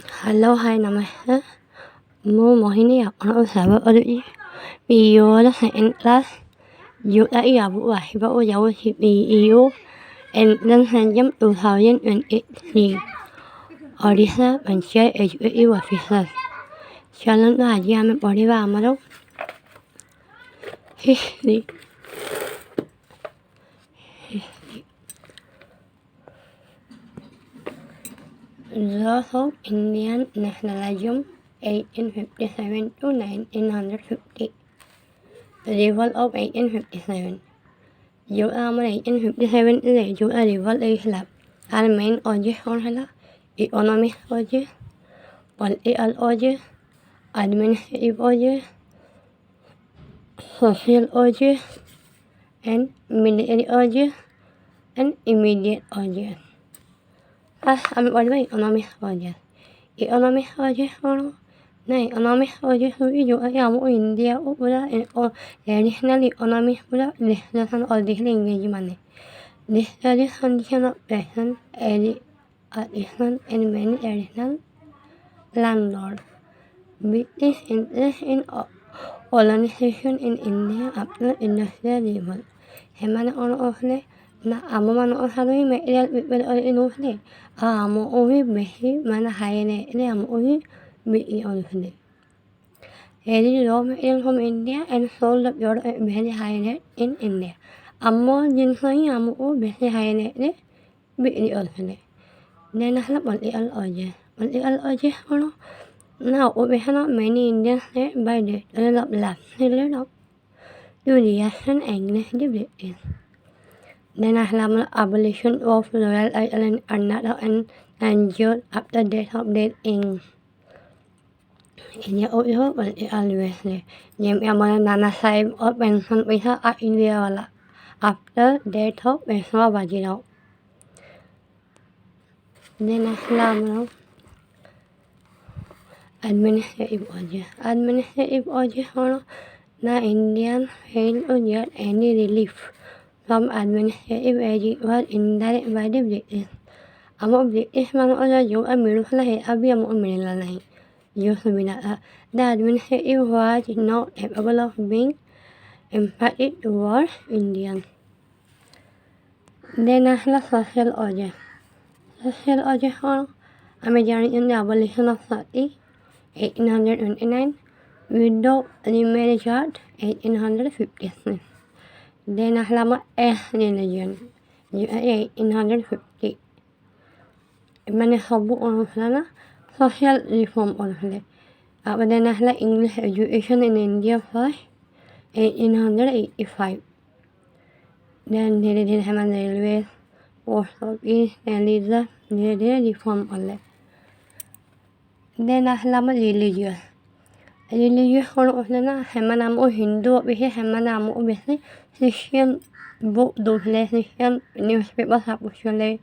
Halo, hai namanya mau ini ya orang sahabat ada iyo đó hẹn là dù đã yêu vụ và hi bảo dấu thì bị yêu em đang hàng giống từ thảo nhân em ít thì ở đi ha bạn chơi ở chỗ yêu và phi sa cho nên là gia mình bỏ đi vào mà đâu hi đi the South Indian nationalism 1857 to 1950. The revolt of 1857. Dù năm 1857 là dù revolt đây là Almain oje on hala economic oje political oje administrative oje social oje and military oje and immediate oje. Kami boleh economic oje. Economic oje ono. Nah, economic oje hui juga yang mau India pula national economic pula legislation or legislation mana. Legislation condition of person additional and many additional landlord. British interest in colonization in India after industrial revolt. Hemana ono ohle na amo mana ohalui me real people ohle. Amo ohi behi mana hayne ne amo ohi be ohle. He raw material from India and sold up your very high net in India. Amo jinsai amo o behi hayne ne be ohle. Then I have political oje. Political oje ono. Now we have many Indians by the level of life. Do the action English British. Then I have abolition of Royal Ireland and endured after death of death in India also always Jem Yamana Nana Sahib of pension with her at India wala after death of Pessoa Bajirao. Then I have administrative oje. Administrative oje ono na Indian failed to get any relief from administrative aid was indirect by the British. Amo British man oja jo amiru lahi abi amo amirila nahi. Jo subina the administrative was not capable of being empathic towards Indians. Then ahla social oje. Social oje ono American in the abolition of sati 1829, widow remarriage act 1856. Then Ahlama religion 1850. Mane habu on social reform on but then Ahla English education in India first 1885. Then they did have railways, post office, and they reform on Then Ahlama religious. Religious ono na hemanamo Hindu bihi hemanamo bihi Christian book dole Christian newspaper sapushole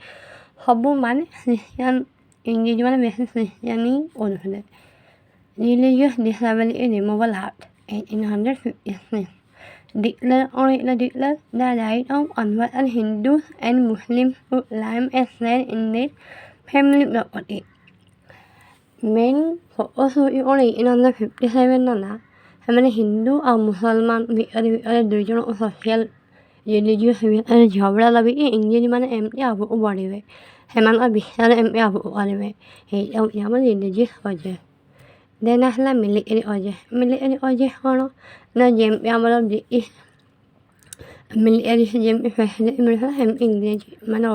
habu man Christian individual bihi Christiani onhle. Religious disability removal act 1856. Declare the right of converted Hindus and Muslims to claim a share in their family property. Men also only in 57 na हमने हिंदू और मुसलमान भी अरे दुजन social religious भी अरे झगड़ा लगी English माने एमटी आबो बढ़िवे हेमान बिहार एमटी आबो बढ़िवे हे यामा religious ओजे देन हला military ओजे होनो ना जेम यामा ब्रिटिश military जेम फैसले मिलला हम इंग्लिश माने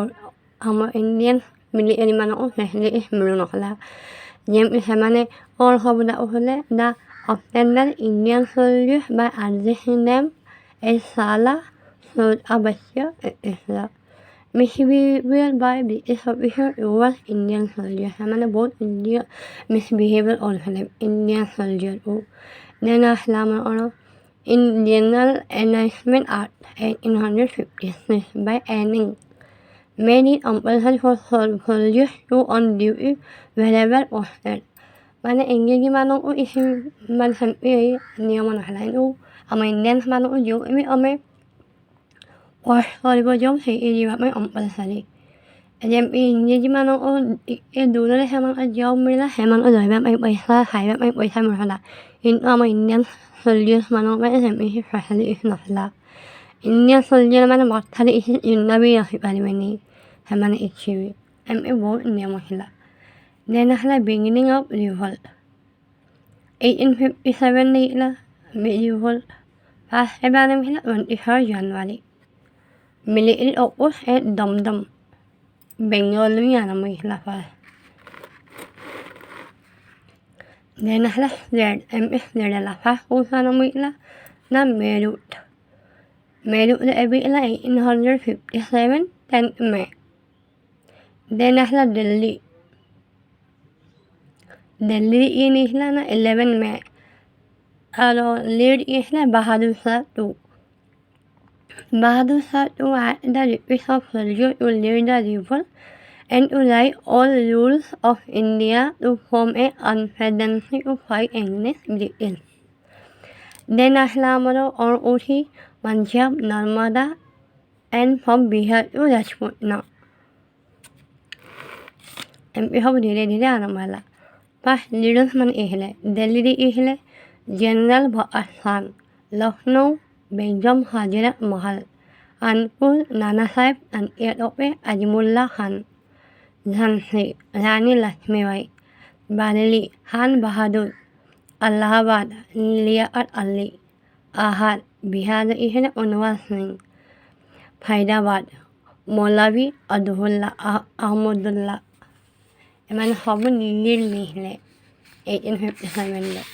हम इंडियन military माने ओ फैसले मिलनो हला Jem semane all hobuda ohole da offended Indian soldiers by addressing them as Sala, Sud Abasya, etc. Misbehavior by British officers towards Indian soldiers. Semane both India misbehavior ohole Indian soldiers. Then Aslama ono in General Enactment Act 1856 by adding made it compulsory for soldiers to on duty wherever posted. Mana engage mano o isi man sampai ni mana halain o ama Indian mano o jo ame was horrible job say ini apa compulsory. em 이제 만원 눈을 해만 여물라 해만 어려면 ai bay xa hải ai bay thay một là in ama indian soldier mano bay em hi fahali nafla indian soldier man mat thali in nabi ya bali mani haman ichiwi em bo india mahila then hala beginning of revolt 1857 ni la medieval pas ebanem hila 23 January military opus et dom Bengali na may hilafal. Then hala red MS red la fa usa na may la na Merut. Merut na ebi la 1857 10 May. Then hala Delhi. Delhi ini hila na 11 May. Alo lead ihla Bahadur Shah 2. Bahadur Shah 2 had the request of soldier to lead the revolt and to write all rules of India to form a confederacy to fight against British. Then Ahlamado or Uthi, Punjab, Narmada, and from Bihar to Rajputna. And we have the Anamala. Pas leaders man ihle, Delhi ihle, General Bhagat Khan, Lucknow, Begum Hajarat Mahal, Anpur, Nana Sahib, and Edope Ajimullah Khan. Jhansi, Rani Lakshmibai, Bareilly, Khan Bahadur, Allahabad, Liaquat Ali, Ahad, Bihar ihne Unwar Singh, Faridabad, Maulavi Abdullah Ahmadullah. Man habun lil mihle 1857.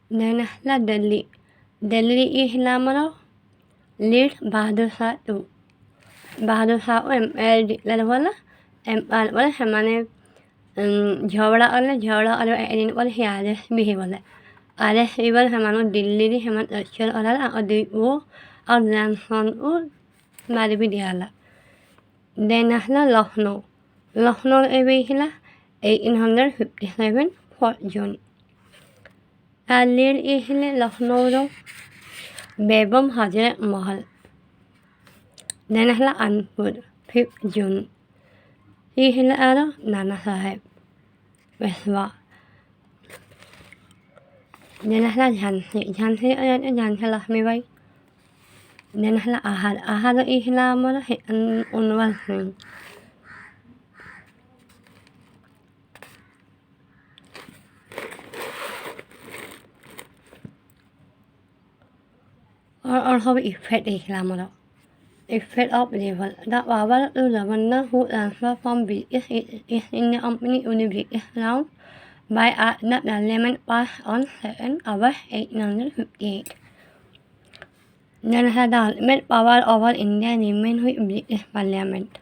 Then la Delhi ihlamano lead Bahadur Shah 2. Bahadur Shah wala हमने झगड़ा वाले Adin वाले ही आदेश भी है बोले आदेश भी बोले हमारे दिल्ली दी हमारे अच्छे वाला और वो और लैंडफोन वो मारे भी दिया ला देन हला लखनऊ एबी हिला 1857 4 June आलिर इहिले लखनऊ रो बेगम हजरत महल देन हला कानपुर 5 June इहिले आरो नाना साहेब पेशवा देन हला झांसी लक्ष्मीबाई देन हला आहार इहिला मर उनवार सिंह और सब इफेक्ट इहिला मर effect of level that power to the one who transfer from British is in the company to British round by that the lemon passed on 2 August 1858. Then had the ultimate power over India remained with British Parliament.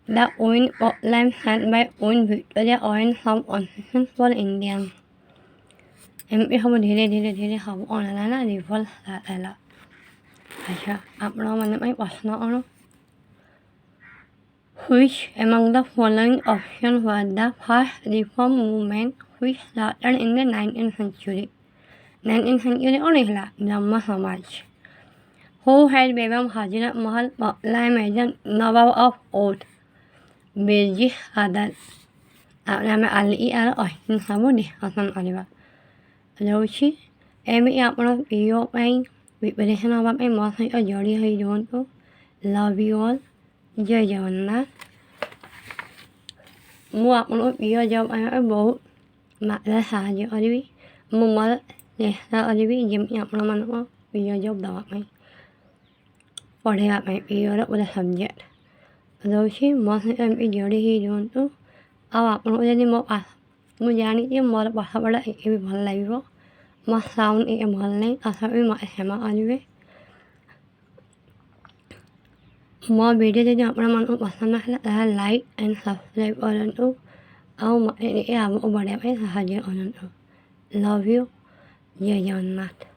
The own Portland sent by own Victoria owned some concessions for Indians. MP हम धीरे हम online revolve लाला अच्छा आप लोग मैंने मैं प्रश्न और which among the following options was the first reform movement which started in the 19th century? 19th century only là Brahma Samaj. Who had Begum Hajarat Mahal proclaimed as the Nawab of Oudh? British Haddad. आप नाम Ali आर Austin साबुदी हसन अलीबा लोची एमी आप लोग PO में Preparation of a monthly or jolly hay don't go. Love you all. Jai Jagannath. Mua một video cho anh ở bộ mà ra xài cho ở đi. Mua mà nè ra ở đi dùm nhập nó mà nó video cho đọc mày. Và đây là mày video đó là subject. Rồi chứ mà em video đi don't go. Áo nó đi một mua giá ní chứ mà bảo sao lại em phải lấy vô. Mà sound em lên ở sau em mọi xem ở đây mà video cho nhau mình cũng bắt đầu là like and subscribe ở đây nữa ông mọi người làm một bài đẹp ấy là gì ở đây love you yeah you're not